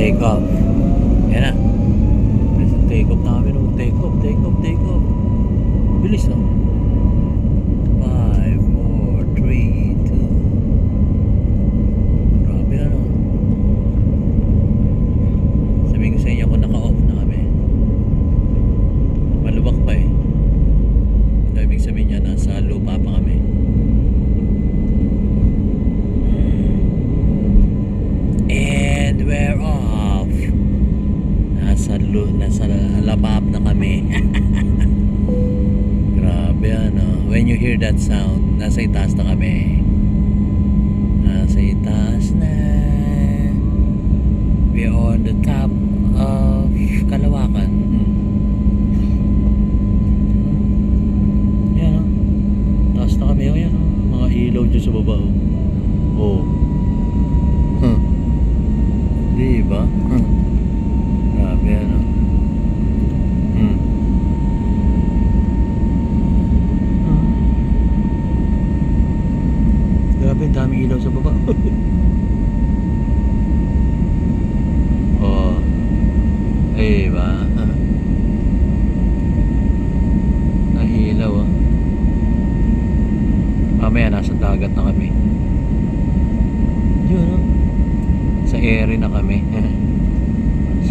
Take off. Yan na. Take off na kami. Take off, take off, take off. Bilis no? 5, 4, 3, 2. Grabe ano. Sabihin ko sa inyo kung naka-off na kami. Malubak pa eh. Ibig sabihin niya nasa lupa pa kami. And we're off. Nasa lapap na kami. Grabe ano. When you hear that sound, nasa itaas na kami. Nasa itaas na. We are on the top of Kalawakan. Yan o. Taas na kami. Yan o. Mga ilaw dyan sa baba. Oh. Diba? Grabe ano. Grabe, daming ilaw sa baba. Oh. Diba? Nahilaw ah. Mamaya nasa dagat na kami. Yun oh. Sa area na kami.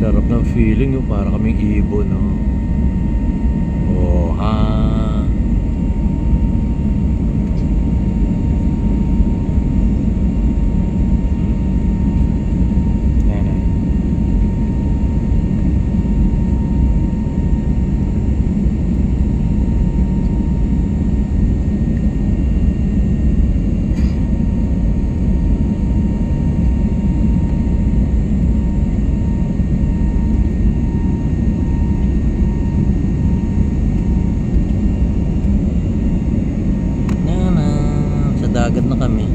Sarap ng feeling oh, para kaming ibon no. Oh ha. Dagat na kami.